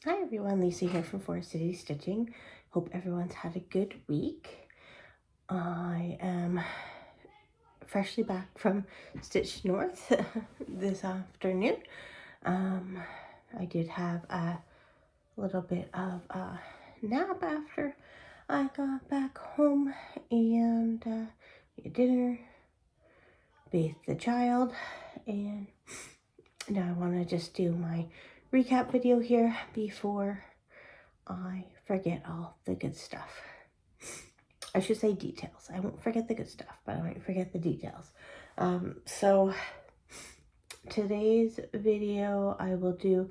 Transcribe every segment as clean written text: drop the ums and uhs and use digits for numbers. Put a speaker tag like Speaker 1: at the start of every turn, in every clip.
Speaker 1: Hi everyone, Lisa here from Forest City Stitching. Hope everyone's had a good week. I am freshly back from Stitch North this afternoon. I did have a little bit of a nap after I got back home, and we had dinner, bathed the child, and now I want to just do my recap video here before I forget all the good stuff. I should say details. I won't forget the good stuff, but I might forget the details. So today's video, I will do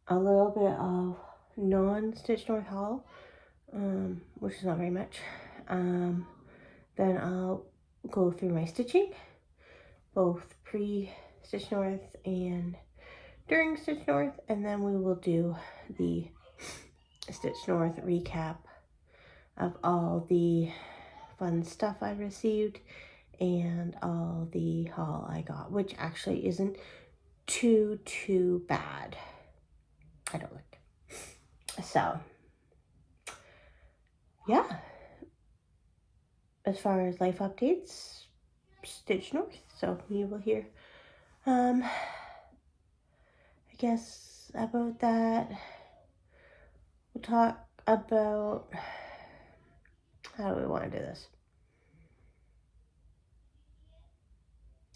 Speaker 1: a little bit of non-Stitch North haul, which is not very much. Then I'll go through my stitching, both pre-Stitch North and during Stitch North, and then we will do the Stitch North recap of all the fun stuff I received and all the haul I got, which actually isn't too bad. I don't like it. So yeah, as far as life updates, Stitch North, so we will hear I guess about that. We'll talk about, how do we want to do this?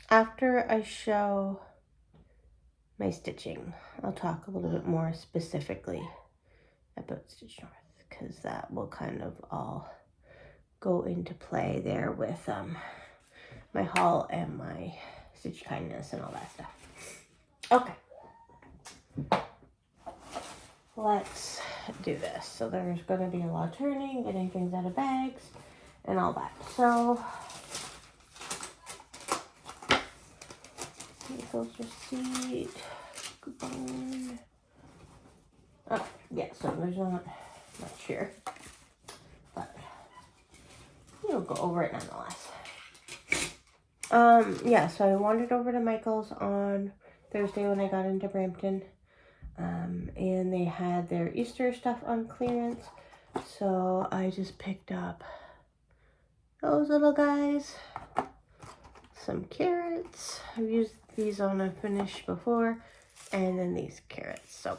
Speaker 1: After I show my stitching, I'll talk a little bit more specifically about Stitch North, because that will kind of all go into play there with my haul and my Stitch Kindness and all that stuff. Okay. Let's do this. So there's going to be a lot of turning, getting things out of bags, and all that. So vehicles receipt, coupon. Oh, yeah, so there's not much here, but we'll go over it nonetheless. Yeah, so I wandered over to Michael's on Thursday when I got into Brampton. And they had their Easter stuff on clearance, so I just picked up those little guys, some carrots. I've used these on a finish before, and then these carrots. So,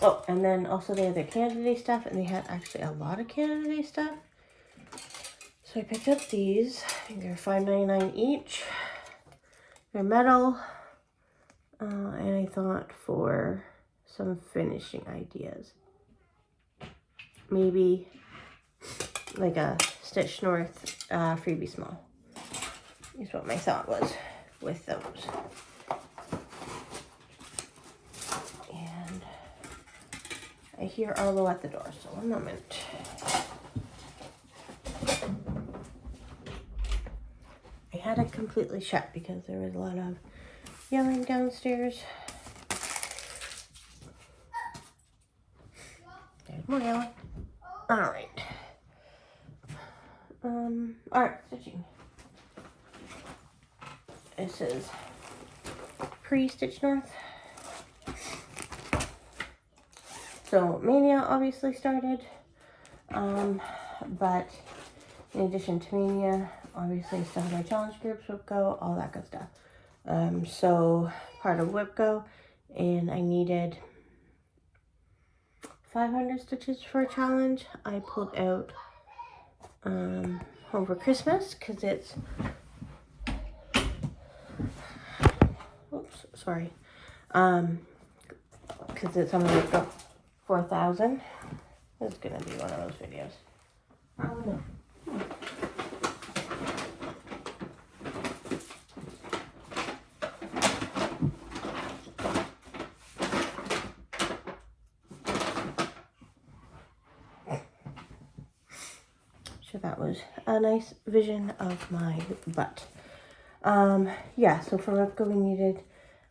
Speaker 1: oh, and then also they had their Canada Day stuff, and they had actually a lot of Canada Day stuff. So I picked up these. I think they're $5.99 each. They're metal. And I thought for some finishing ideas, maybe like a Stitch North freebie small is what my thought was with those. And I hear Arlo at the door, so 1 moment. I had it completely shut because there was a lot of yelling downstairs. There's more yelling. Alright. Alright, stitching. This is pre-Stitch North. So Mania obviously started. But in addition to Mania, obviously stuff in my challenge groups, WhipGo, all that good stuff. So part of WhipGo, and I needed 500 stitches for a challenge. I pulled out over Christmas because it's, oops, sorry, because it's only like 4,000. It's gonna be one of those videos. Oh no. So that was a nice vision of my butt. Yeah, so for WhipGo we needed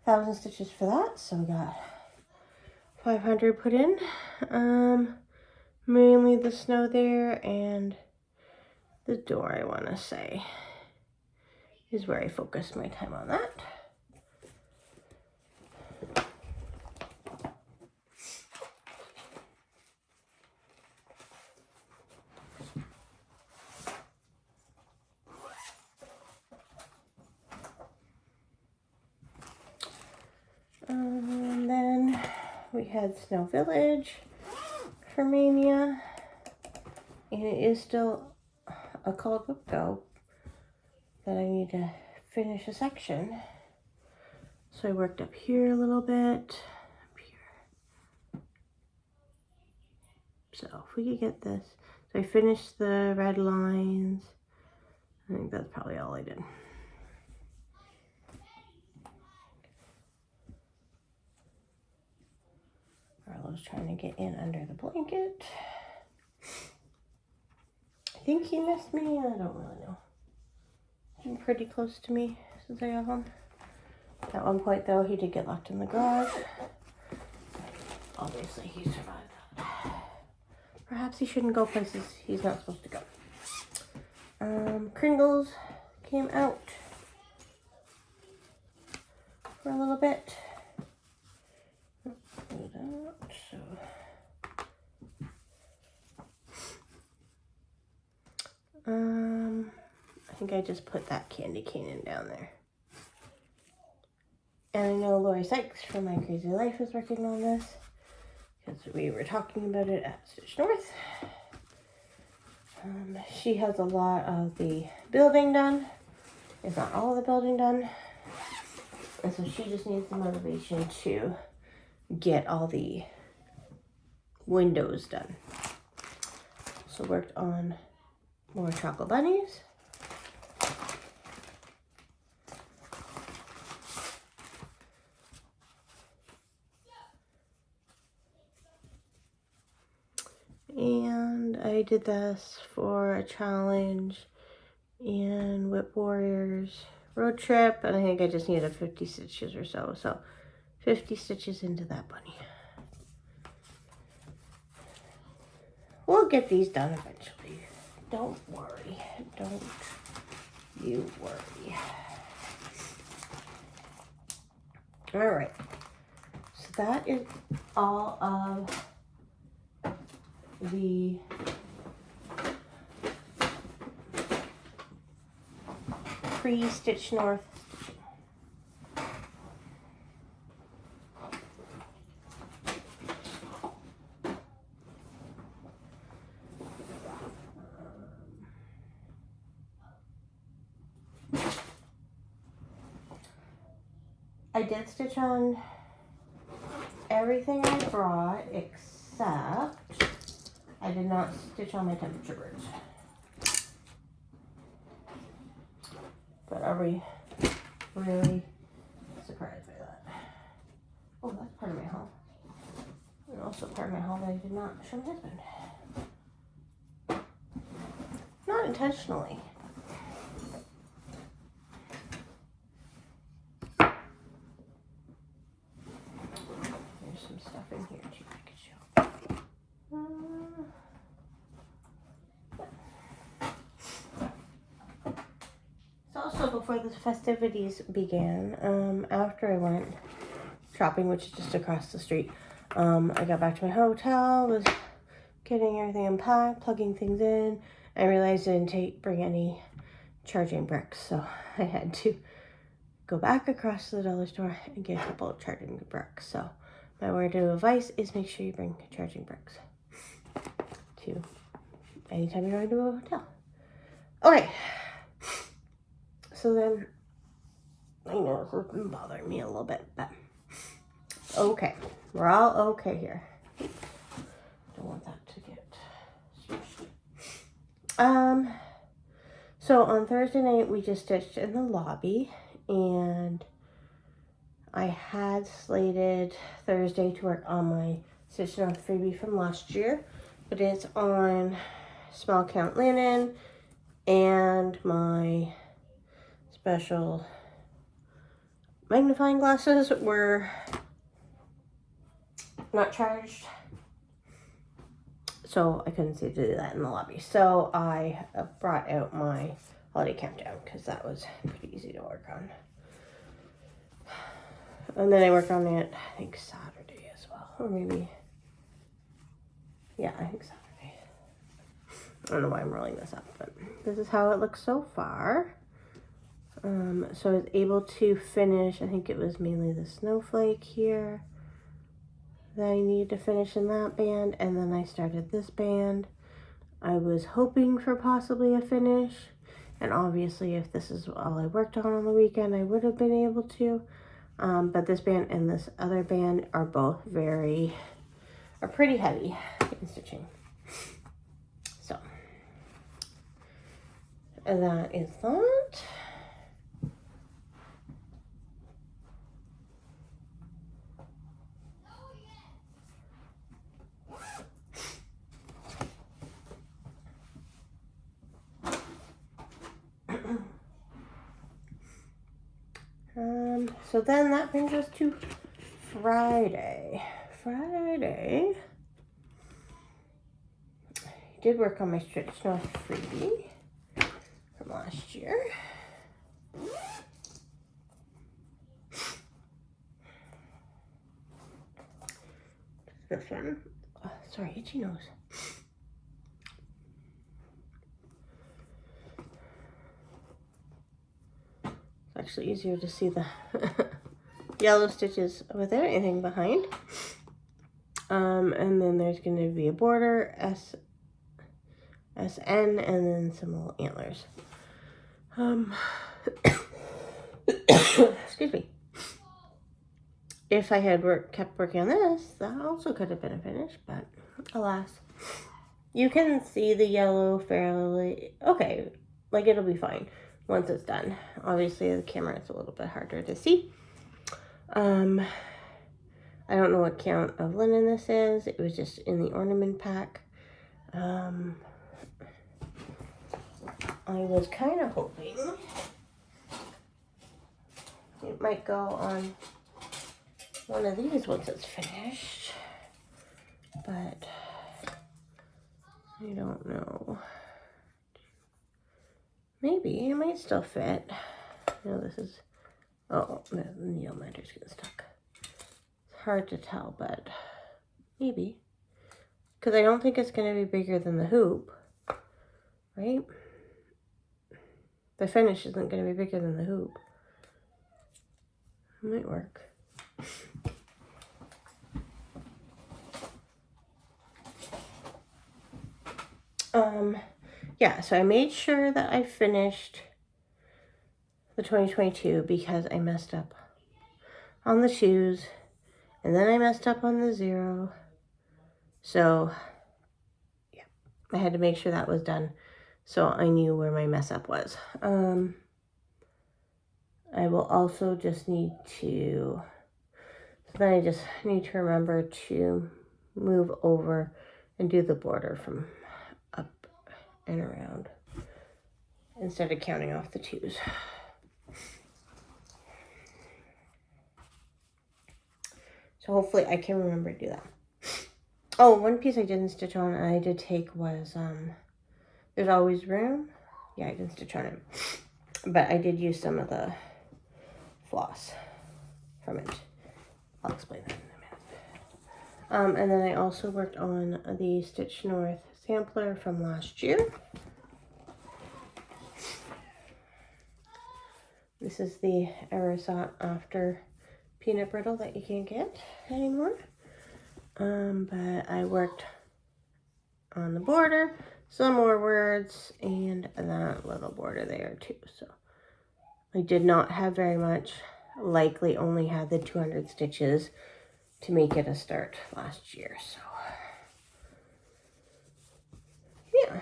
Speaker 1: 1,000 stitches for that, so we got 500 put in. Mainly the snow there and the door, I want to say, is where I focused my time on that. we had Snow Village for Mania, and it is still a colored book though that I need to finish a section. So I worked up here a little bit, up here. So if we could get this. So I finished the red lines. I think that's probably all I did. Arlo's trying to get in under the blanket. I think he missed me. I don't really know. He's been pretty close to me since I got home. At one point, though, he did get locked in the garage. Obviously, he survived that. Perhaps he shouldn't go places he's not supposed to go. Kringles came out for a little bit. I think I just put that candy cane in down there. And I know Lori Sykes from My Crazy Life is working on this because we were talking about it at Stitch North. She has a lot of the building done, if not all of the building done. And so she just needs the motivation to get all the windows done. So worked on more chocolate bunnies. And I did this for a challenge in Whip Warriors road trip, and I think I just needed 50 stitches or so. So 50 stitches into that bunny. We'll get these done eventually. Don't worry. Don't you worry. All right. So that is all of the pre-Stitch North stitching. I did stitch on everything I brought except I did not stitch on my temperature birds. But are we really surprised by that? Oh, that's part of my haul. And also part of my haul that I did not show my husband. Not intentionally. There's some stuff in here too I could show. So before the festivities began, after I went shopping, which is just across the street, I got back to my hotel, was getting everything unpacked, plugging things in. I realized I didn't bring any charging bricks, so I had to go back across to the dollar store and get a couple of charging bricks. So my word of advice is make sure you bring charging bricks to anytime you're going to a hotel. Okay. So then, I know it's been bothering me a little bit, but okay. We're all okay here. Don't want that to get smushed. So on Thursday night, we just stitched in the lobby, and I had slated Thursday to work on my Stitch North freebie from last year, but it's on small count linen and my special magnifying glasses were not charged, so I couldn't see to do that in the lobby. So I brought out my holiday countdown because that was pretty easy to work on. And then I worked on it, I think Saturday as well, or maybe, yeah, I think Saturday. I don't know why I'm rolling this up, but this is how it looks so far. So I was able to finish, I think it was mainly the snowflake here. that I need to finish in that band, and then I started this band. I was hoping for possibly a finish, and obviously if this is all I worked on the weekend, I would have been able to. But this band and this other band are both are pretty heavy in stitching. So, and that is that. So then that brings us to Friday. Friday, I did work on my Stitch North freebie from last year. This one. Oh, sorry, itchy nose. It's actually easier to see the yellow stitches without anything behind. And then there's going to be a border, SN, and then some little antlers. Excuse me. If I had kept working on this, that also could have been a finish, but alas. You can see the yellow fairly, okay, like it'll be fine once it's done. Obviously the camera is a little bit harder to see. I don't know what count of linen this is. It was just in the ornament pack. I was kind of hoping it might go on one of these once it's finished, but I don't know. Maybe it might still fit. No, this is, oh, the needle minder's getting stuck. It's hard to tell, but maybe. Because I don't think it's going to be bigger than the hoop, right? The finish isn't going to be bigger than the hoop. It might work. Yeah, so I made sure that I finished the 2022 because I messed up on the shoes, and then I messed up on the 0. So, yeah, I had to make sure that was done so I knew where my mess up was. I will also just need to, so then I just need to remember to move over and do the border from up and around instead of counting off the 2s. So hopefully I can remember to do that. Oh, one piece I didn't stitch on and I did take was, there's always room. Yeah, I didn't stitch on it. But I did use some of the floss from it. I'll explain that in a minute. And then I also worked on the Stitch North sampler from last year. This is the ever sought after peanut brittle that you can't get anymore. But I worked on the border, some more words, and that little border there too. So I did not have very much, likely only had the 200 stitches to make it a start last year. So yeah.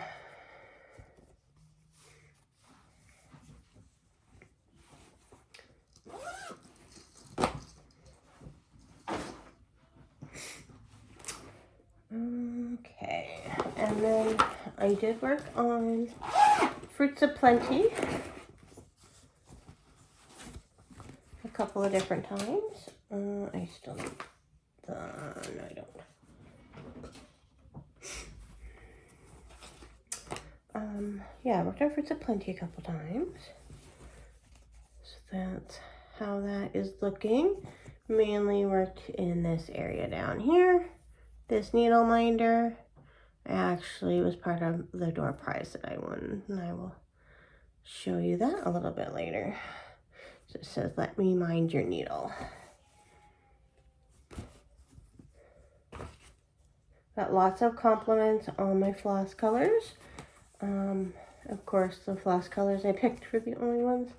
Speaker 1: Okay, and then I did work on Fruits of Plenty a couple of different times. I still need the, no I don't. Yeah, I worked on Fruits of Plenty a couple times. So that's how that is looking. Mainly worked in this area down here. This needle minder actually was part of the door prize that I won, and I will show you that a little bit later. So it says, "Let me mind your needle." Got lots of compliments on my floss colors. Of course, the floss colors I picked were the only ones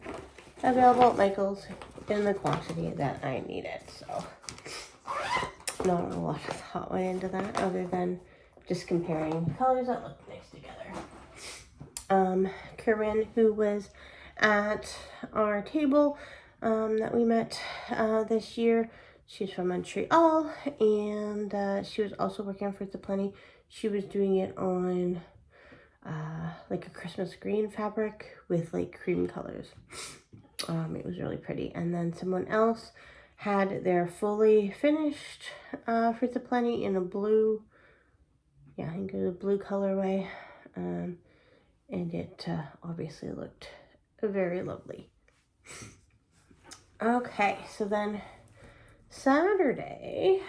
Speaker 1: available at Michael's in the quantity that I needed. So not a lot of thought went into that other than just comparing colors that look nice together. Corinne, who was at our table that we met this year, she's from Montreal, and she was also working on Fruits of Plenty. She was doing it on like a Christmas green fabric with like cream colors. It was really pretty. And then someone else had their fully finished Fruits of Plenty in a blue, I think it was a blue colorway. And it obviously looked very lovely. Okay, so then Saturday,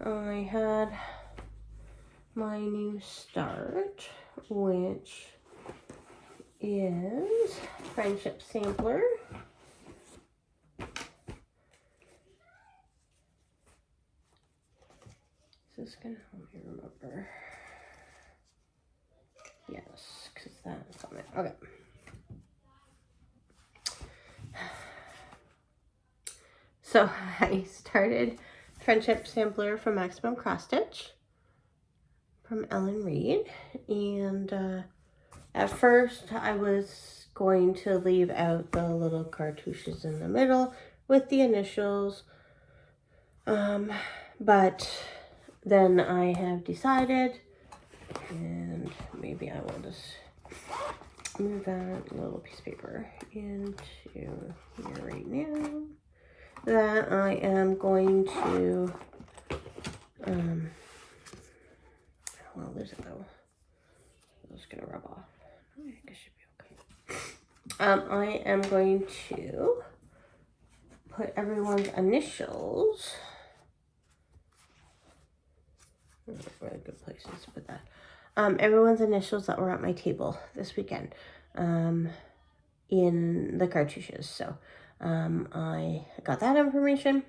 Speaker 1: I had my new start, which is Friendship Sampler. Is this gonna help me remember? Yes, because that's on it. Okay. So I started Friendship Sampler from Maximum Cross Stitch from Ellen Reed, and at first I was going to leave out the little cartouches in the middle with the initials, but then I have decided, and maybe I will just move that little piece of paper into here right now, that I am going to, well, there's it though. I'm just gonna rub off. I think it should be okay. I am going to put everyone's initials. Really good places to put that. Everyone's initials that were at my table this weekend, in the cartouches. So, I got that information,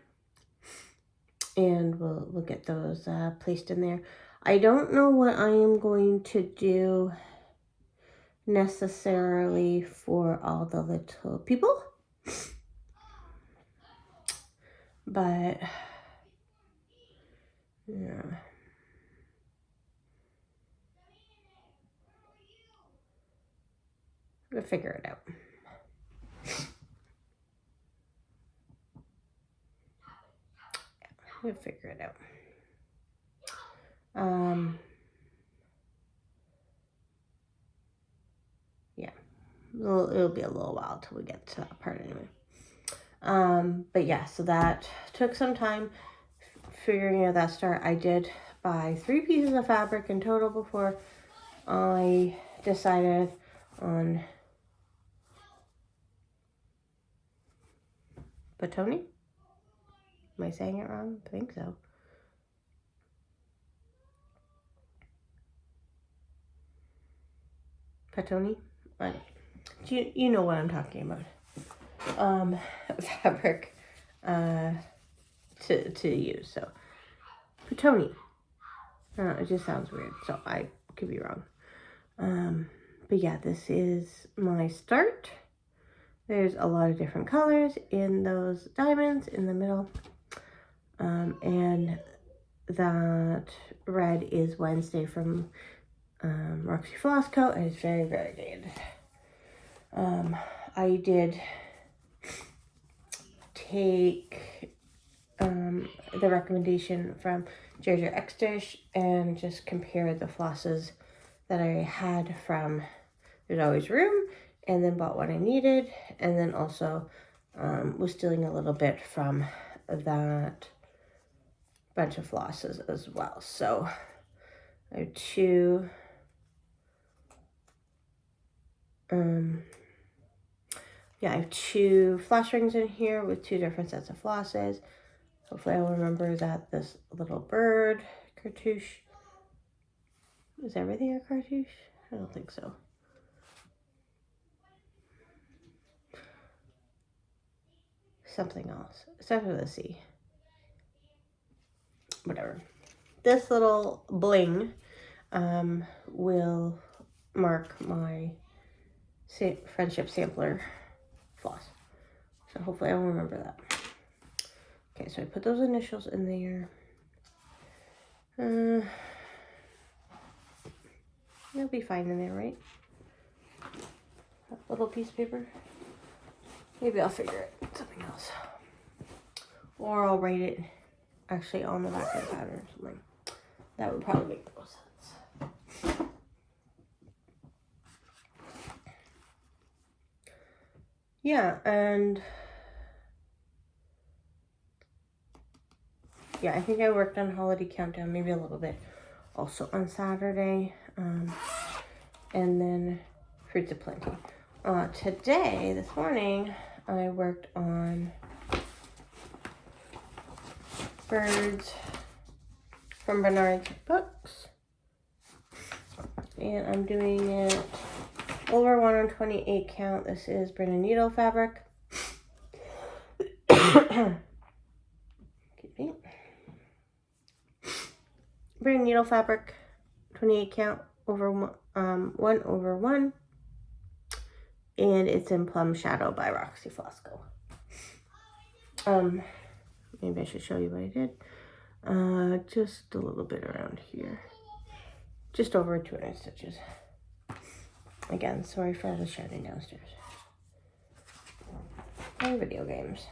Speaker 1: and we'll get those placed in there. I don't know what I am going to do necessarily for all the little people, but yeah. We'll figure it out. We'll figure it out. Yeah, it'll be a little while till we get to that part anyway. But yeah, so that took some time figuring out that start. I did buy 3 pieces of fabric in total before I decided on Patoni. Am I saying it wrong? I think so. Patoni? You know what I'm talking about. Fabric to use. So Patoni. It just sounds weird, so I could be wrong. But yeah, this is my start. There's a lot of different colors in those diamonds in the middle. And that red is Wednesday from Roxy Floss Co. And it's very, very good. I did take the recommendation from Georgia X Dish and just compare the flosses that I had from There's Always Room, and then bought what I needed, and then also was stealing a little bit from that bunch of flosses as well. So I have 2 I have 2 floss rings in here with 2 different sets of flosses. Hopefully I'll remember that this little bird cartouche, is everything a cartouche? I don't think so. Something else. Starts with a C. Whatever. this little bling will mark my friendship sampler floss. So hopefully I will remember that. Okay, so I put those initials in there. It'll be fine in there, right? That little piece of paper. Maybe I'll figure it something else. Or I'll write it actually on the back of the pattern or something. That would probably make the most sense. Yeah, and yeah, I think I worked on Holiday Countdown maybe a little bit also on Saturday. And then Fruits of Plenty. Today, this morning, I worked on Birds from Bernard's books. And I'm doing it over 1 on 28 count. This is Brandon Needle fabric. Brandon Needle fabric, 28 count, over 1/1. And it's in Plum Shadow by Roxy Flosstube. Maybe I should show you what I did. Just a little bit around here. Just over 200 stitches. Again, sorry for all the shouting downstairs. And video games.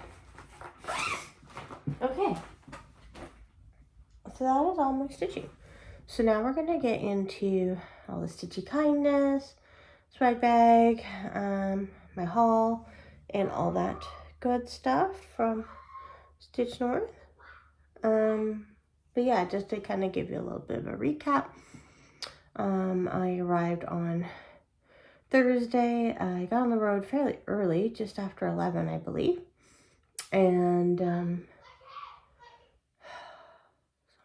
Speaker 1: Okay. So that is all my stitching. So now we're going to get into all the Stitchy Kindness, swag bag, my haul, and all that good stuff from Stitch North. But yeah, just to kind of give you a little bit of a recap. I arrived on Thursday. I got on the road fairly early, just after 11, I believe. And so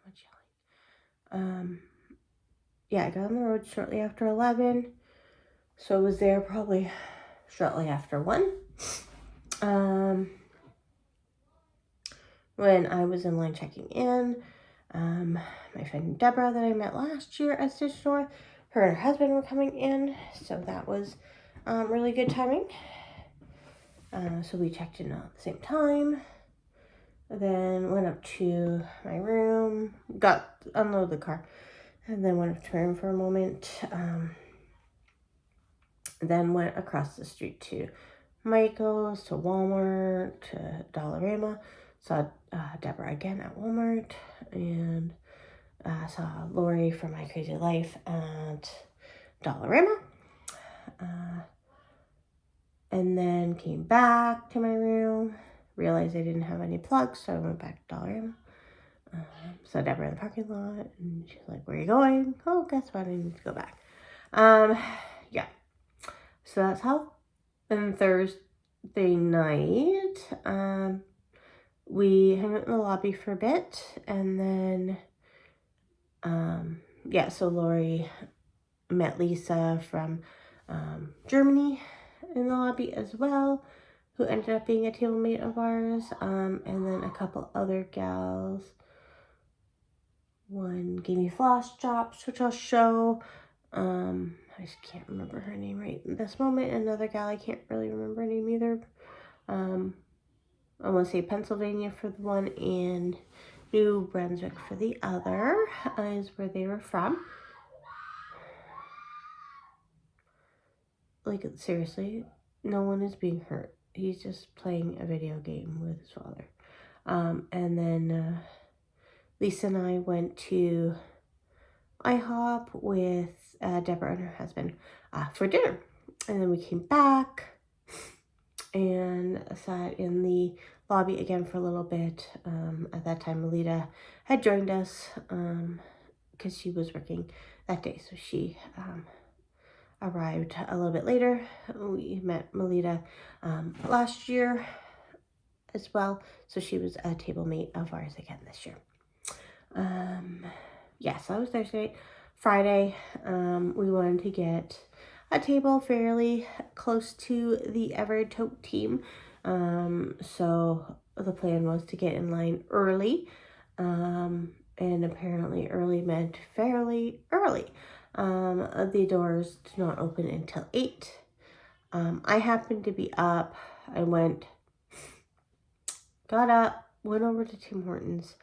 Speaker 1: much yelling. Yeah, I got on the road shortly after 11. So I was there probably shortly after 1. When I was in line checking in, my friend Deborah that I met last year at Stitch North, her and her husband were coming in, so that was really good timing. So we checked in at the same time, then went up to my room, unloaded the car, and then went up to my room for a moment, then went across the street to Michael's, to Walmart, to Dollarama. Saw Deborah again at Walmart, and saw Lori from My Crazy Life at Dollarama. And then came back to my room, realized I didn't have any plugs, so I went back to Dollarama. Saw Deborah in the parking lot, and she's like, "Where are you going?" "Oh, guess what? I need to go back." Yeah. So that's how. And Thursday night, we hung out in the lobby for a bit, and then, yeah, so Lori met Lisa from Germany in the lobby as well, who ended up being a table mate of ours, and then a couple other gals. One gave me floss chops, which I'll show. I just can't remember her name right in this moment. Another gal, I can't really remember her name either. I want to say Pennsylvania for the one and New Brunswick for the other is where they were from. Like, seriously, no one is being hurt. He's just playing a video game with his father. And then Lisa and I went to IHOP with Deborah and her husband for dinner. And then we came back and sat in the lobby again for a little bit. At that time, Melita had joined us because she was working that day. So she arrived a little bit later. We met Melita last year as well. So she was a table mate of ours again this year. Yeah, so that was Thursday night. Friday, we wanted to get a table fairly close to the Evertote team. So the plan was to get in line early, and and apparently early meant fairly early. The doors do not open until 8. I happened to be up. I got up, went over to Tim Hortons,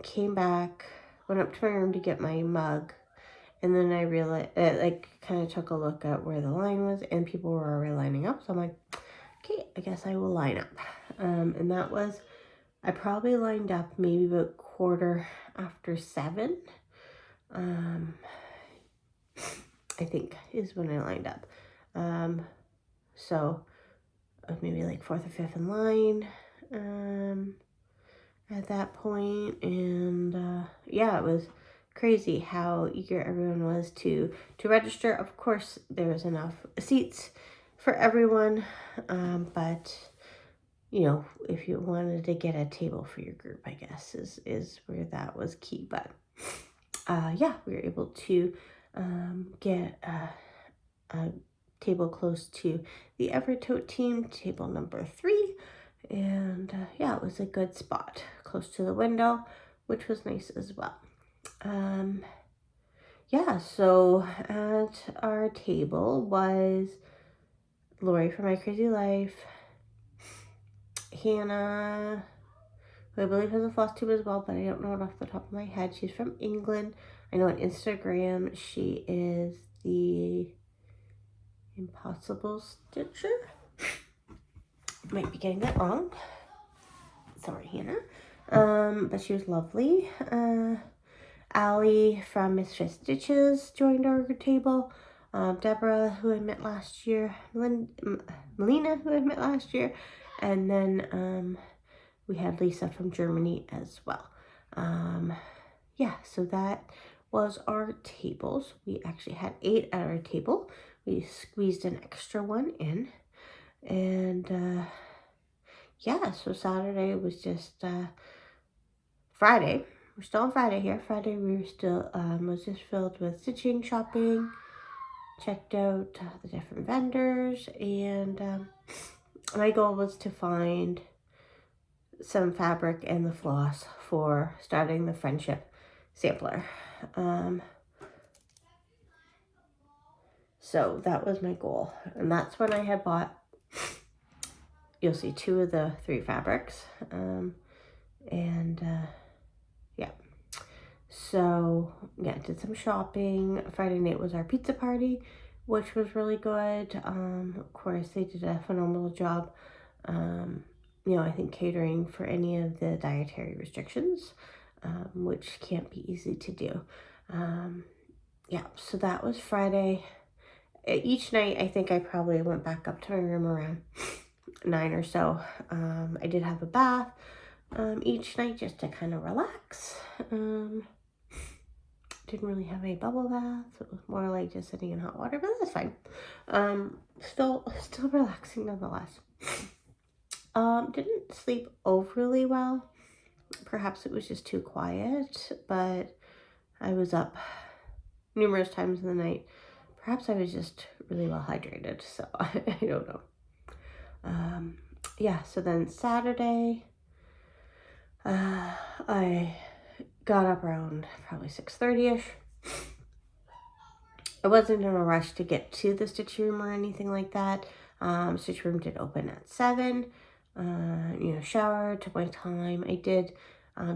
Speaker 1: came back, went up to my room to get my mug, and then I realized, kind of took a look at where the line was, and people were already lining up. So I'm like, okay, I guess I will line up. And that was, I probably lined up maybe about 7:15. I think is when I lined up. So maybe like 4th or 5th in line at that point. And yeah, it was crazy how eager everyone was to register. Of course, there was enough seats for everyone, but you know, if you wanted to get a table for your group, I guess is where that was key. But yeah, we were able to get a table close to the Evertote team, table number 3. And yeah, it was a good spot close to the window, which was nice as well. Yeah, so at our table was Lori from My Crazy Life, Hannah, who I believe has a Flosstube as well, but I don't know it off the top of my head. She's from England. I know on Instagram she is the Impossible Stitcher. Might be getting that wrong. Sorry, Hannah. But she was lovely. Allie from Misfit Stitches joined our table. Deborah, who I met last year. Melina, who I met last year. And then we had Lisa from Germany as well. Yeah, so that was our tables. We actually had 8 at our table. We squeezed an extra one in. And yeah, so Saturday was just Friday. We're still on Friday here. Friday we were still was just filled with stitching, shopping, checked out the different vendors, and my goal was to find some fabric and the floss for starting the friendship sampler. So that was my goal, and that's when I had bought, you'll see, 2 of the 3 fabrics, yeah. So yeah, did some shopping. Friday night was our pizza party, which was really good. Of course, they did a phenomenal job. You know, I think catering for any of the dietary restrictions, which can't be easy to do. Yeah, so that was Friday. Each night, I think I probably went back up to my room around 9 or so. I did have a bath each night just to kind of relax. Didn't really have a bubble bath. It was more like just sitting in hot water, but that's fine. Still relaxing nonetheless. Didn't sleep overly well. Perhaps it was just too quiet, but I was up numerous times in the night. Perhaps I was just really well hydrated, so I don't know. Yeah, so then Saturday, I got up around probably 6:30ish. I wasn't in a rush to get to the stitch room or anything like that. Stitch room did open at 7. You know, showered, took my time. I did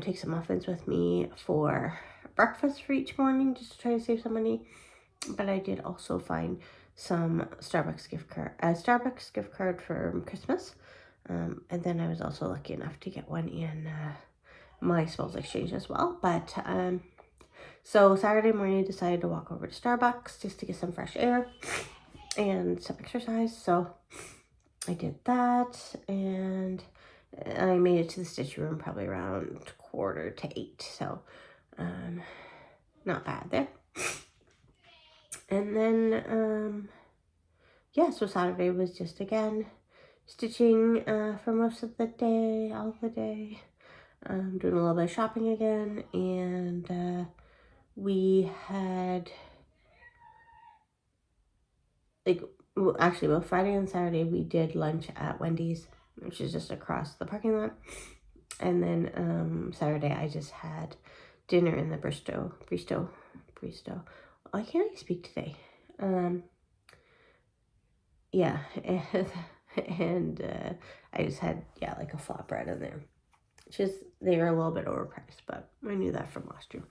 Speaker 1: take some muffins with me for breakfast for each morning just to try to save some money. But I did also find some Starbucks gift card for Christmas. And then I was also lucky enough to get one in my Smalls Exchange as well. But so Saturday morning I decided to walk over to Starbucks just to get some fresh air and some exercise. So I did that, and I made it to the stitch room probably around 7:45. So not bad there. And then yeah, so Saturday was just again stitching for most of the day, all of the day. Doing a little bit of shopping again, and we had, like, both Friday and Saturday we did lunch at Wendy's, which is just across the parking lot. And then Saturday I just had dinner in the Bristow. Why can't I speak today? Yeah, and I just had, like a flatbread in there. Just, they were a little bit overpriced, but I knew that from last year.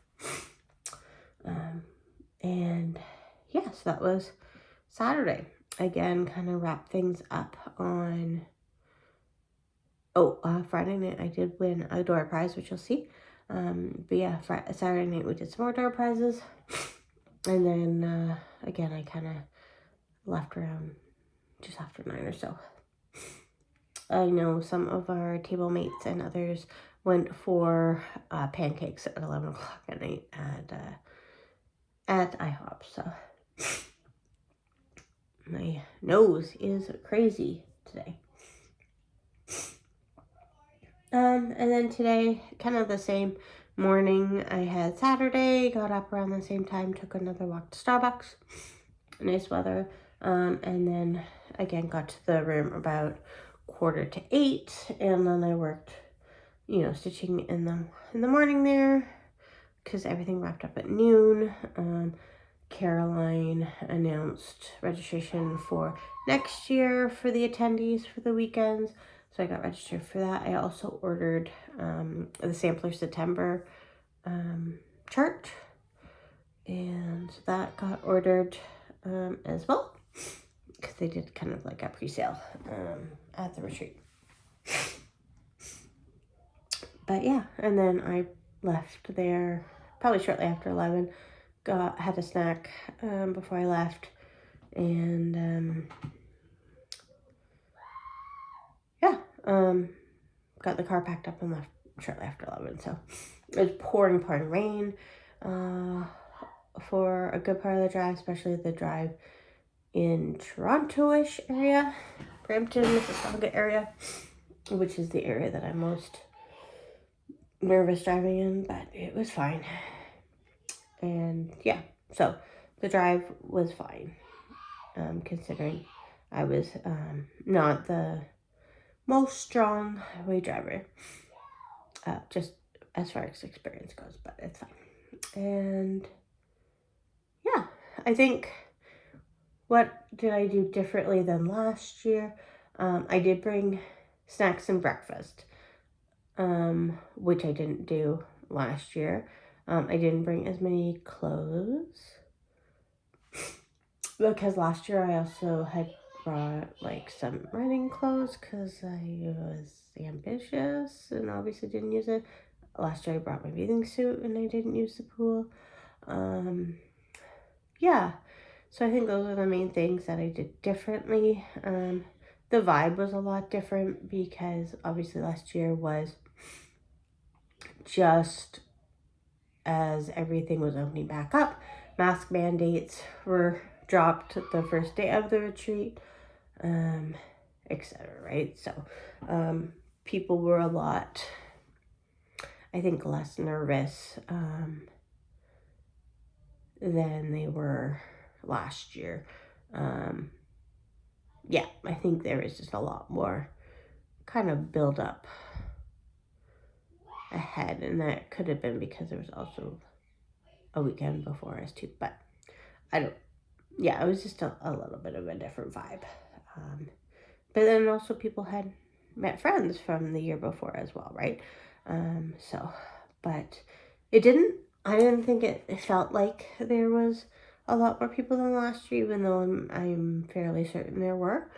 Speaker 1: And yeah, so that was Saturday. Again, kind of wrap things up on, Friday night I did win a door prize, which you'll see. But yeah, Saturday night we did some more door prizes. And then, again, I kind of left around just after 9 or so. I know some of our table mates and others went for pancakes at 11 o'clock at night at IHOP. So my nose is crazy today. And then today, kind of the same morning I had Saturday, got up around the same time, took another walk to Starbucks. Nice weather. And then again got to the room about 7:45, and then I worked, stitching in the morning there, because everything wrapped up at noon. Caroline announced registration for next year for the attendees for the weekends, so I got registered for that. I also ordered the Sampler September chart, and that got ordered as well, because they did kind of like a pre-sale at the retreat. But yeah, and then I left there probably shortly after 11. Had a snack before I left, and got the car packed up and left shortly after 11. So it was pouring rain for a good part of the drive, especially the drive in Toronto-ish area, Brampton, Mississauga area, which is the area that I'm most nervous driving in, but it was fine. And yeah, so the drive was fine, considering I was not the most strong highway driver, just as far as experience goes, but it's fine. And yeah, I think, what did I do differently than last year? I did bring snacks and breakfast, which I didn't do last year. I didn't bring as many clothes, because last year I also had brought like some running clothes because I was ambitious and obviously didn't use it. Last year I brought my bathing suit and I didn't use the pool. Yeah, so I think those are the main things that I did differently. The vibe was a lot different because obviously last year was just as everything was opening back up. Mask mandates were dropped the first day of the retreat, etc. Right? So people were a lot, I think, less nervous than they were last year. Yeah, I think there was just a lot more kind of build up ahead, and that could have been because there was also a weekend before us too, but it was just a little bit of a different vibe. But then also people had met friends from the year before as well, right? But I didn't think it felt like there was a lot more people than last year, even though I'm fairly certain there were,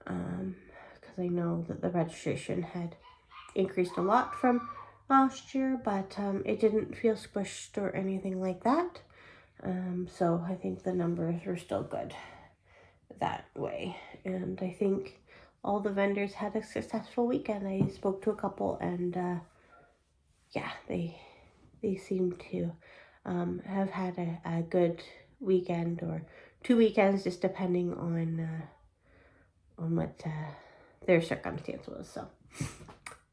Speaker 1: because I know that the registration had increased a lot from last year, but it didn't feel squished or anything like that. So I think the numbers were still good that way. And I think all the vendors had a successful weekend. I spoke to a couple, and they seem to have had a good weekend, or 2 weekends, just depending on what their circumstance was. So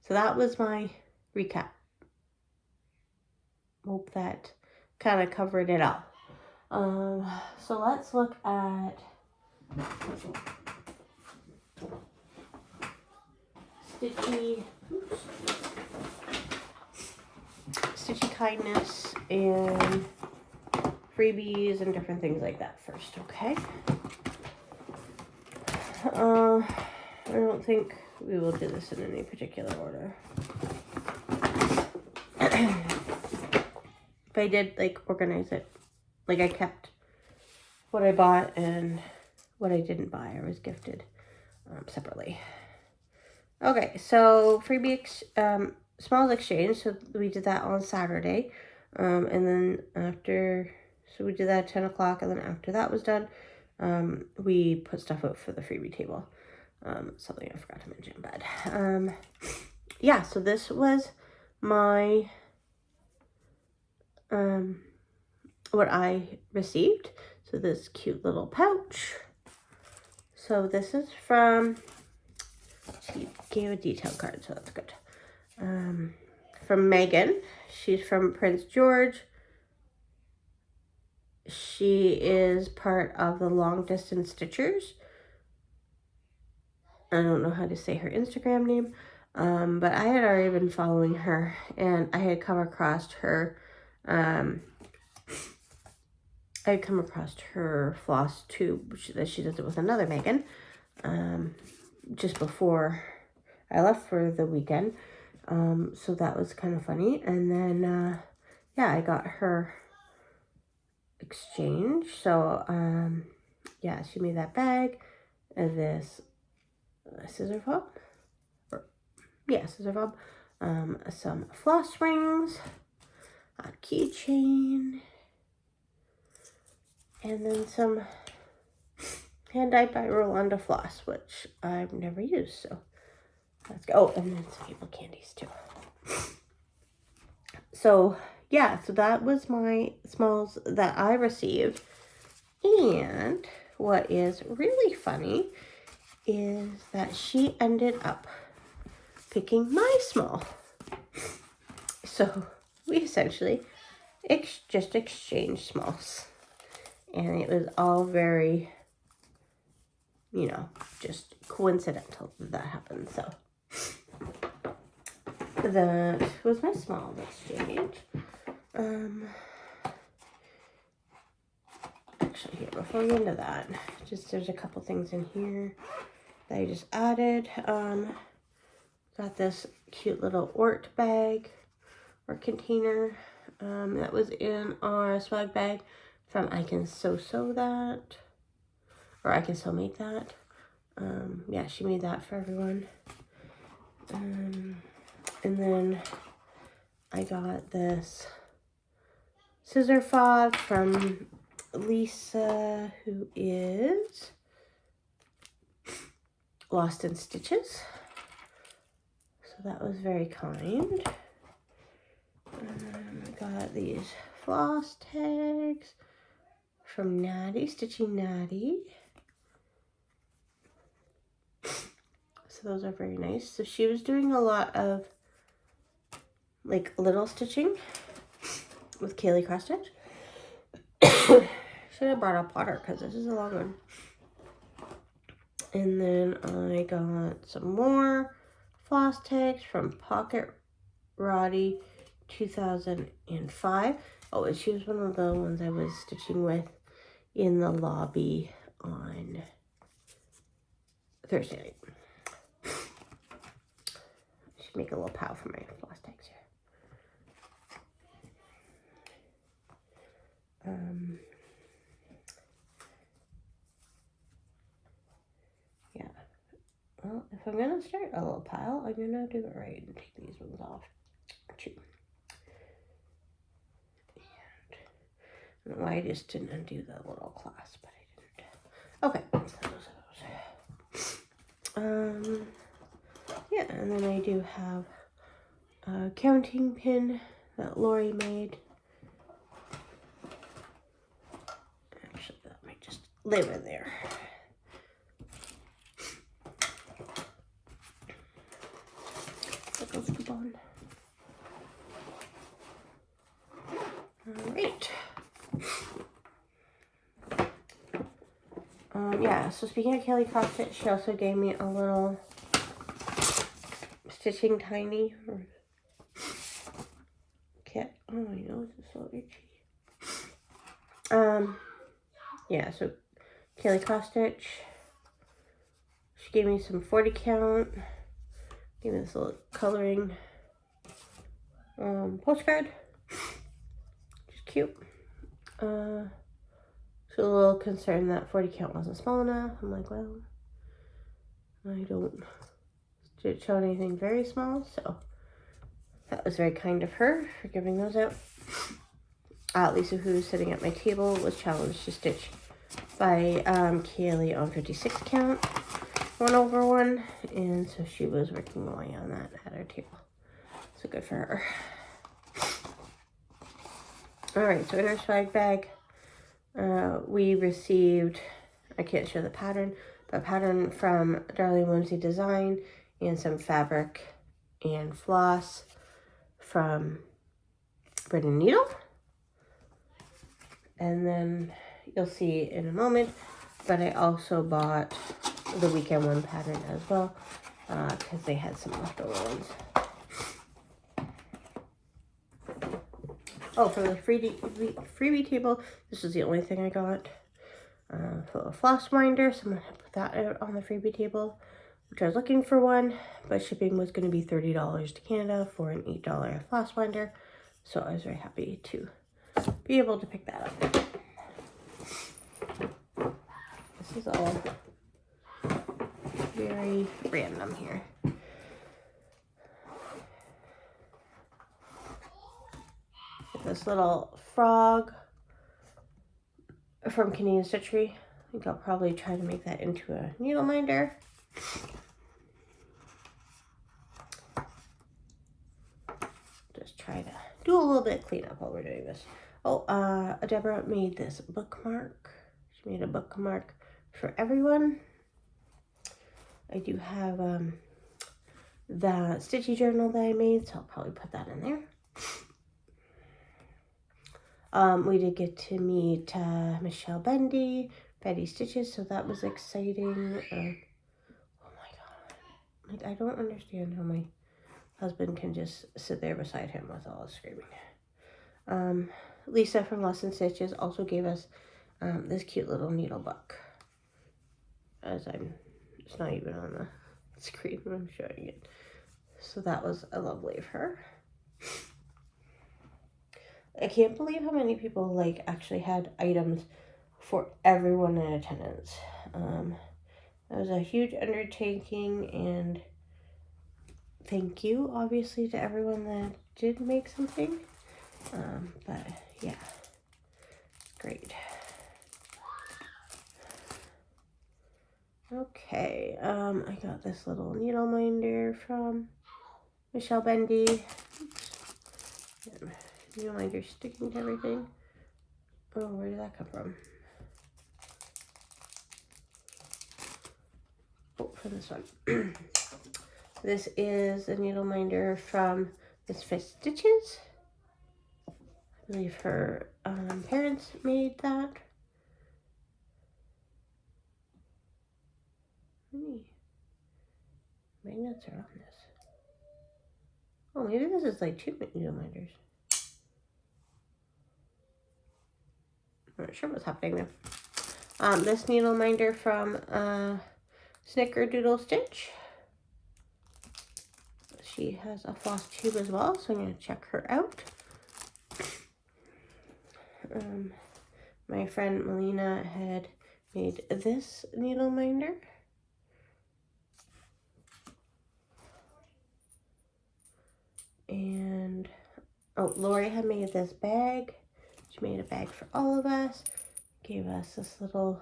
Speaker 1: that was my recap. Hope that kind of covered it all. So let's look at Stitchy. Oops. stitchy kindness and freebies and different things like that first, okay? I don't think we will do this in any particular order. But I did like organize it. Like I kept what I bought and what I didn't buy or was gifted separately. Okay, so freebie smalls exchange. So we did that on Saturday. And then after, so we did that at 10 o'clock. And then after that was done, we put stuff out for the freebie table. Something I forgot to mention, but yeah, so this was my what I received. So this cute little pouch. So this is from, she gave a detail card, so that's good. From Megan. She's from Prince George. She is part of the Long Distance Stitchers. I don't know how to say her Instagram name, but I had already been following her, and I had come across her, Flosstube that she does it with another Megan, just before I left for the weekend, so that was kind of funny. And then, yeah, I got her exchange, so, yeah, she made that bag, and this scissor fob, scissor fob, some floss rings, a keychain, and then some hand-dyed by Rolanda floss, which I've never used, so let's go. Oh, and then some maple candies too. So yeah, so that was my smalls that I received. And what is really funny is that she ended up picking my small. So we essentially just exchanged smalls. And it was all very, you know, just coincidental that happened. So that was my small exchange. Actually, here, before we get into that, just there's a couple things in here that I just added. Got this cute little Ort bag or container that was in our swag bag from I Can Sew That, or I Can Sew Make That. Yeah, she made that for everyone. And then I got this scissor fob from Lisa, who is Lost in Stitches. So that was very kind. I got these floss tags from Natty, Stitching Natty. So those are very nice. So she was doing a lot of like little stitching with Kaylee Cross Stitch. Should have brought a plotter because this is a long one. And then I got some more floss tags from Pocket Roddy 2005. Oh, and she was one of the ones I was stitching with in the lobby on Thursday night. I should make a little pile for my floss tags here. Yeah. Well, if I'm gonna start a little pile, I'm gonna do it right and take these ones off. Too. I don't know why I just didn't undo the little clasp, but I didn't. Okay, so those are those. Yeah, and then I do have a counting pin that Lori made. Actually, that might just live in there. That goes to bone. All right. Yeah, so speaking of Kelly Cross Stitch, she also gave me a little Stitching Tiny kit. Oh, my nose is so itchy. Yeah, so Kaylee cross stitch. She gave me some 40 count. Gave me this little coloring postcard. Just cute. She was a little concerned that 40 count wasn't small enough. I'm like, well, I don't show anything very small, so that was very kind of her for giving those out. Lisa, who's sitting at my table, was challenged to stitch by Kaylee on 56 count, 1/1, and so she was working away on that at our table. So good for her. All right, so in our swag bag, we received, I can't show the pattern, but a pattern from Darling Whimsy Design and some fabric and floss from Bread and Needle. And then you'll see in a moment, but I also bought the weekend one pattern as well, because they had some leftover ones. Oh, for the freebie table, this is the only thing I got. For a floss winder, someone had put that out on the freebie table, which I was looking for one, but shipping was going to be $30 to Canada for an $8 floss winder, so I was very happy to be able to pick that up. This is all very random here. This little frog from Canadian Stitchery. I think I'll probably try to make that into a needle minder. Just try to do a little bit of cleanup while we're doing this. Oh, Deborah made this bookmark. She made a bookmark for everyone. I do have the Stitchy journal that I made, so I'll probably put that in there. We did get to meet Michelle Bendy, Betty Stitches, so that was exciting. Oh my god. Like, I don't understand how my husband can just sit there beside him with all his screaming. Lisa from Lesson Stitches also gave us this cute little needle book. It's not even on the screen when I'm showing it. So that was lovely of her. I can't believe how many people like actually had items for everyone in attendance. That was a huge undertaking, and thank you obviously to everyone that did make something. But yeah, great. Okay, I got this little needle minder from Michelle Bendy. Needle minder sticking to everything. Oh, where did that come from? Oh, from this one. This is a needle minder from Misfit Stitches. I believe her parents made that. How many magnets are on this? Oh, maybe this is like 2 needle minders. I'm not sure what's happening there. This needle minder from Snickerdoodle Stitch. She has a floss tube as well, so I'm going to check her out. My friend Melina had made this needle minder. And, oh, Lori had made this bag. She made a bag for all of us. Gave us this little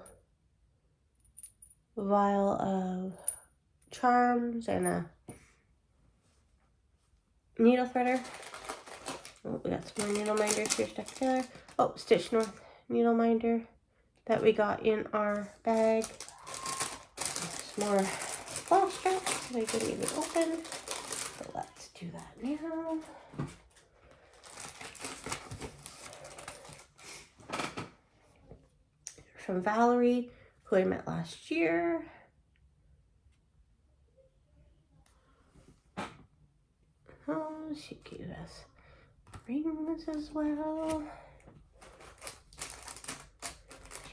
Speaker 1: vial of charms and a needle threader. Oh, we got some more needle minders here stuck together. Oh, Stitch North needle minder that we got in our bag. Some more floss straps that I didn't even open. So let's do that now. From Valerie, who I met last year. Oh, she gave us rings as well.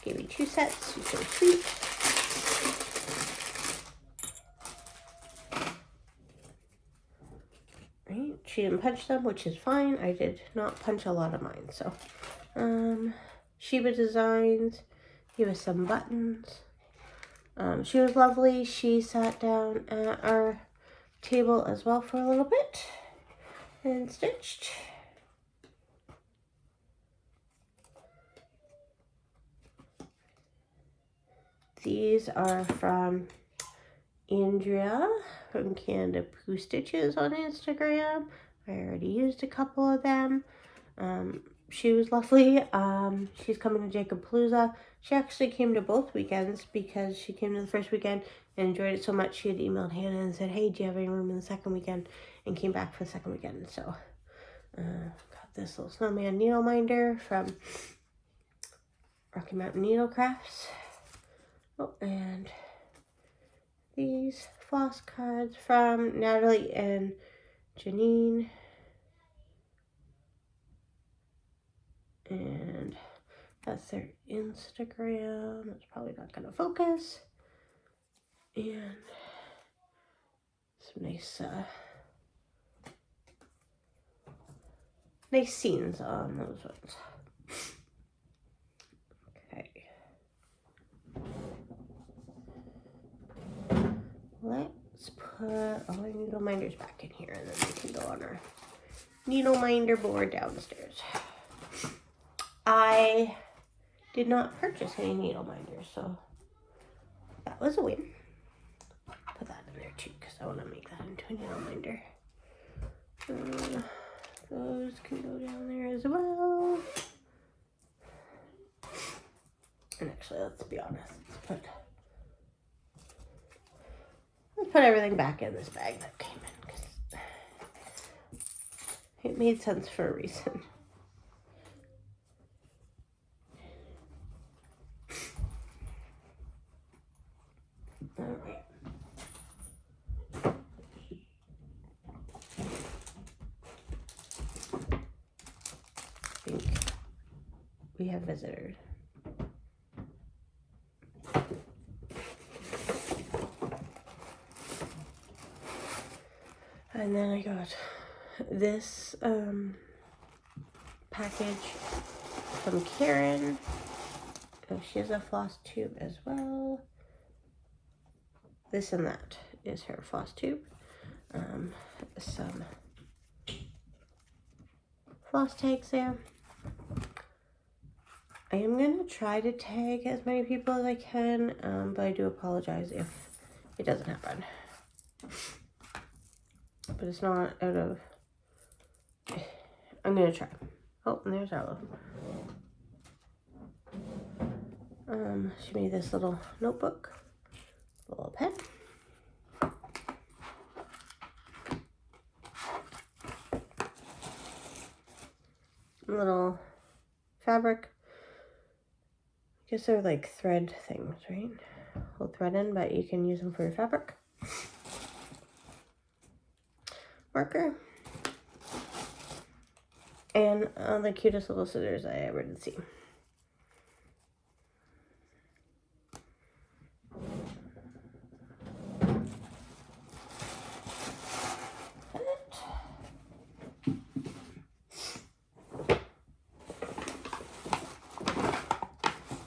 Speaker 1: She gave me 2 sets. She's so sweet. Right. She didn't punch them, which is fine. I did not punch a lot of mine. So, Sheba Designs. Give us some buttons. She was lovely. She sat down at our table as well for a little bit and stitched. These are from Andrea from Canada Poo Stitches on Instagram. I already used a couple of them. She was lovely. She's coming to Jacob Palooza. She actually came to both weekends because she came to the first weekend and enjoyed it so much she had emailed Hannah and said, hey, do you have any room in the second weekend? And came back for the second weekend. So got this little snowman needle minder from Rocky Mountain Needle Crafts. Oh, and these floss cards from Natalie and Janine. And that's their Instagram. It's probably not going to focus. And some nice scenes on those ones. Okay. Let's put all our needle minders back in here and then we can go on our needle minder board downstairs. I did not purchase any needle minders, so that was a win. Put that in there too because I want to make that into a needle minder. Those can go down there as well. And actually, let's be honest. Let's put everything back in this bag that came in because it made sense for a reason. All right. I think we have visitors. And then I got this package from Karen. Oh, she has a floss tube as well. This and that is her floss tube. Some floss tags there. I am going to try to tag as many people as I can, but I do apologize if it doesn't happen. But it's not out of... I'm going to try. Oh, and there's Arlo. She made this little notebook. A little pen. A little fabric. I guess they're like thread things, right? Hold thread in, but you can use them for your fabric. Marker. And the cutest little scissors I ever did see.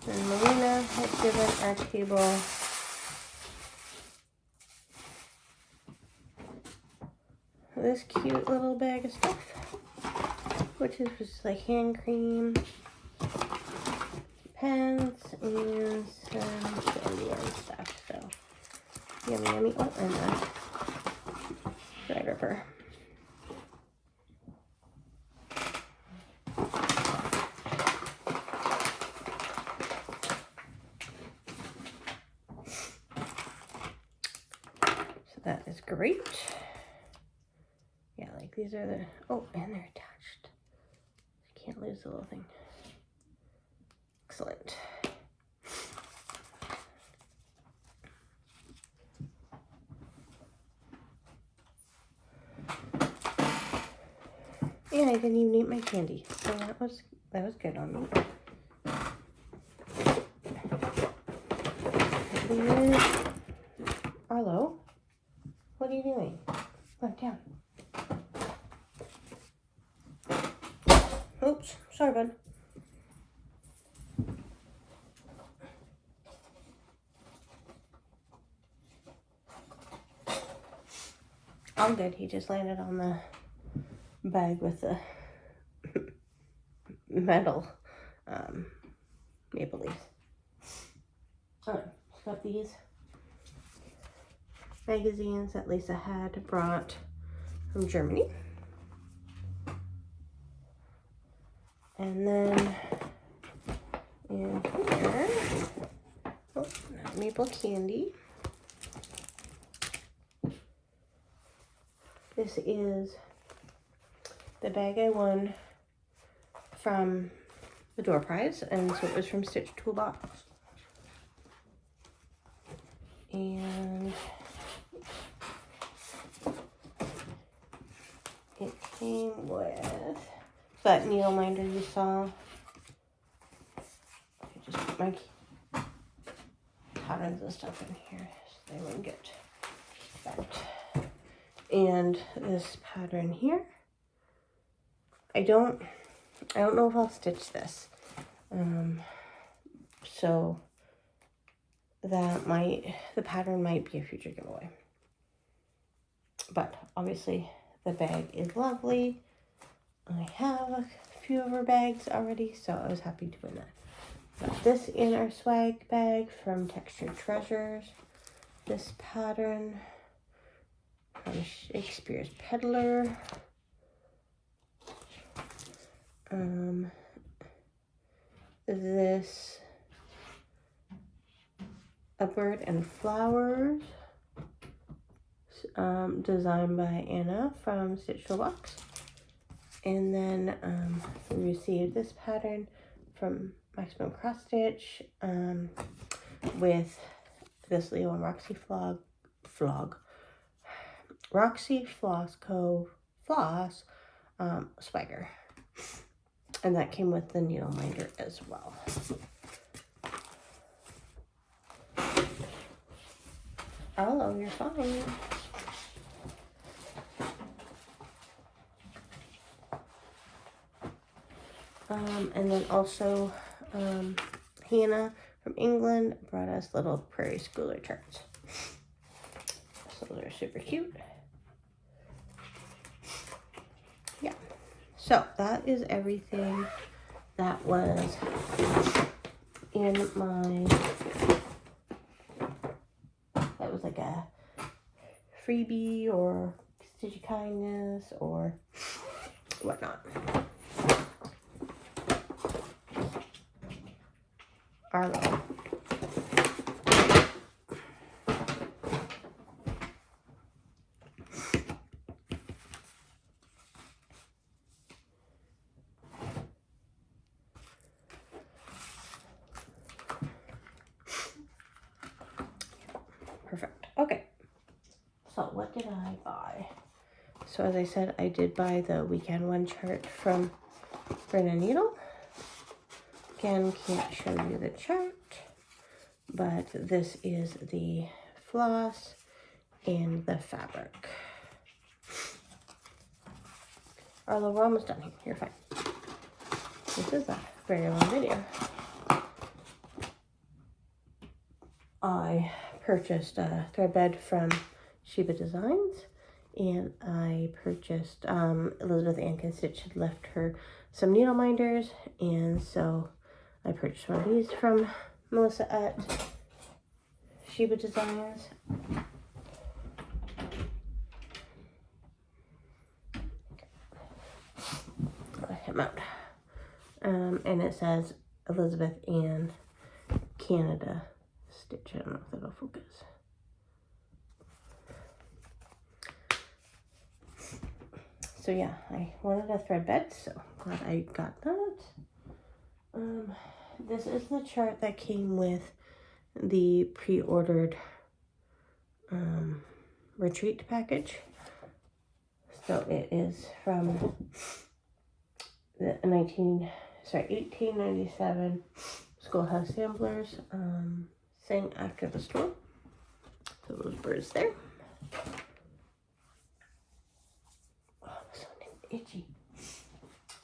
Speaker 1: And Marina had given our table this cute little bag of stuff, which is just like hand cream, pens, and some candy and stuff. So yummy, yummy. Oh, and a dry ripper. So that is great. Yeah, like these are the, oh, and they're attached. I can't lose the little thing. Excellent. And I didn't even eat my candy. So that was good on me. Arlo, what are you doing? Look down. Oops, sorry, bud. I'm good. He just landed on the bag with the metal maple leaves. Alright, got these magazines that Lisa had brought from Germany. And then in here, maple candy. This is the bag I won from the door prize, and so it was from Stitch Toolbox. And it came with that needle minder you saw. I just put my patterns and stuff in here so they wouldn't get bent. And this pattern here, I don't know if I'll stitch this, so the pattern might be a future giveaway. But obviously the bag is lovely. I have a few of her bags already, so I was happy to win that. Got this in our swag bag from Textured Treasures. This pattern from Shakespeare's Peddler. This A Bird and Flowers, designed by Anna from Stitch Toolbox. And then we received this pattern from Maximum Cross Stitch with this Leo and Roxy Roxy Floss Co. Floss swagger. And that came with the needle minder as well. Hello, you're fine. And then also Hannah from England brought us little Prairie Schooler charts. So they're super cute. Yeah. So that is everything that was in my, that was like a freebie or Stitchy Kindness or whatnot. Arlo. Perfect. Okay. So what did I buy? So as I said, I did buy the weekend one chart from Brenda Needle. Again, can't show you the chart, but this is the floss and the fabric. Arlo, we're almost done here. You're fine. This is a very long video. I purchased a thread bed from Sheba Designs, and I purchased Elizabeth Ann Can Stitch had left her some needle minders, and so I purchased one of these from Melissa at Sheba Designs. Let him out. And it says Elizabeth Ann Canada Stitch. I don't know if that'll focus. So yeah, I wanted a thread bed, so glad I got that. This is the chart that came with the pre-ordered retreat package. So it is from the 1897 Schoolhouse Samplers, Sing After the Storm. So those birds there. Oh, I'm so itchy.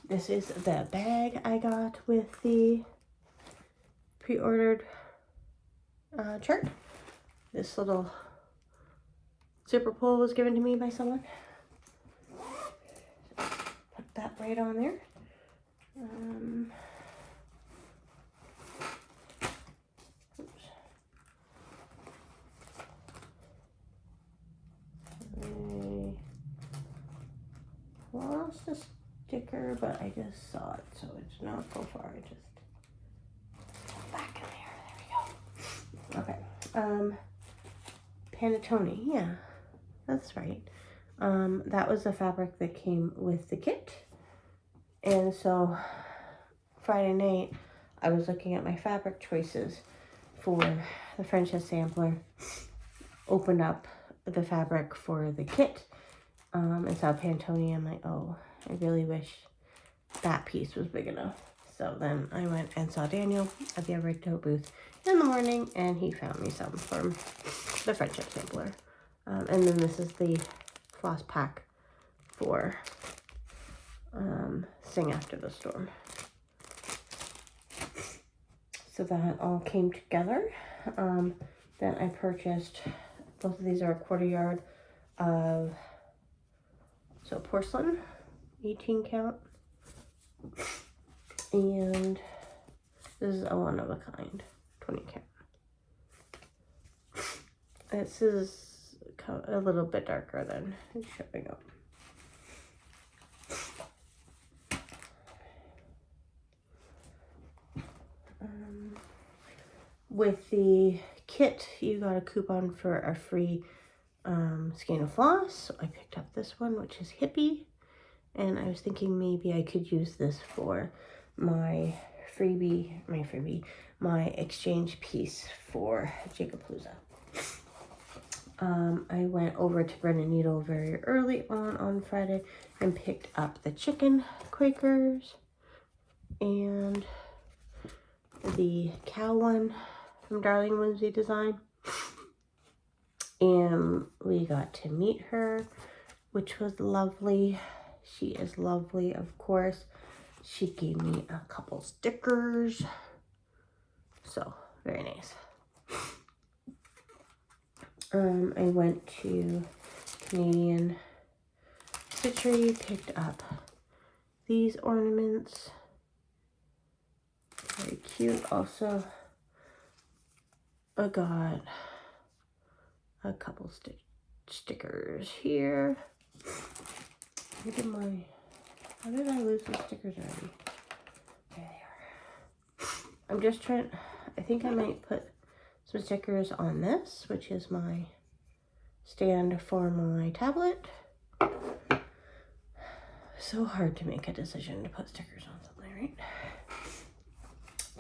Speaker 1: This is the bag I got with the pre-ordered chart. This little zipper pull was given to me by someone. Put that right on there. Oops. I lost a sticker, but I just saw it, so it's not so far. I just back in there. There we go. Okay. Panettone, yeah, that's right. That was the fabric that came with the kit. And so Friday night, I was looking at my fabric choices for the French's sampler, opened up the fabric for the kit, and saw Panettone. I'm like, oh, I really wish that piece was big enough. So then I went and saw Daniel at the Red Tote booth in the morning, and he found me some from the French's sampler. And then this is the floss pack for Sing After the Storm. So that all came together. Then I purchased, both of these are a 1/4 yard of, so porcelain, 18 count. And this is a 1 of a kind, 20 count. This is a little bit darker than it's showing up. With the kit, you got a coupon for a free skein of floss. So I picked up this one, which is Hippie. And I was thinking maybe I could use this for my my exchange piece for Jacobpalooza. I went over to Bread and Needle very early on Friday and picked up the chicken Quakers and the cow one from Darling Whimsy Design. And we got to meet her, which was lovely. She is lovely, of course. She gave me a couple stickers. So, very nice. I went to Canadian Stitchery, picked up these ornaments. Very cute. Also, I got a couple stickers here. How did I lose the stickers already? There they are. I'm just trying, I think I might put some stickers on this, which is my stand for my tablet. So hard to make a decision to put stickers on something, right?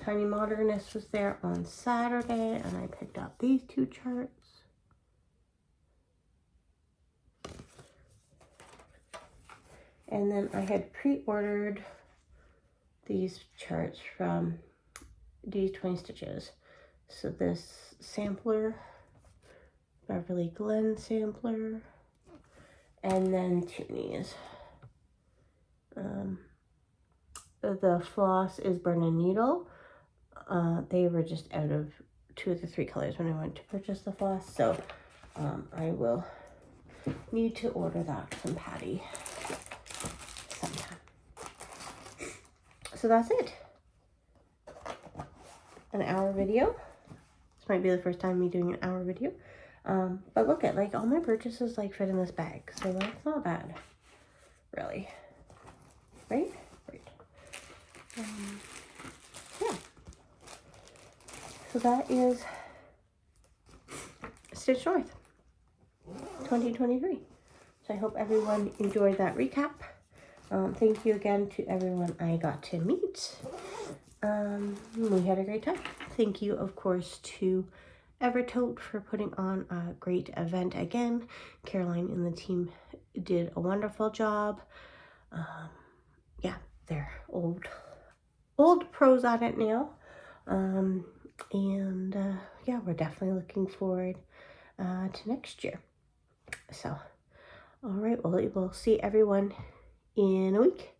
Speaker 1: Tiny Modernist was there on Saturday, and I picked up these 2 charts. And then I had pre-ordered these charts from D's 20 Stitches. So this sampler, Beverly Glen sampler, and then Toonie's. The floss is Burn and Needle. They were just out of 2 of the 3 colors when I went to purchase the floss. So I will need to order that from Patty sometime. So that's it. An hour video. This might be the first time me doing an hour video. But look at, like, all my purchases like fit in this bag. So that's not bad, really. Right? Right. Yeah. So that is Stitch North 2023. So I hope everyone enjoyed that recap. Thank you again to everyone I got to meet. We had a great time. Thank you, of course, to Evertote for putting on a great event again. Caroline and the team did a wonderful job. Yeah, they're old pros at it now. And yeah, we're definitely looking forward to next year. So, all right, well, we'll see everyone in a week.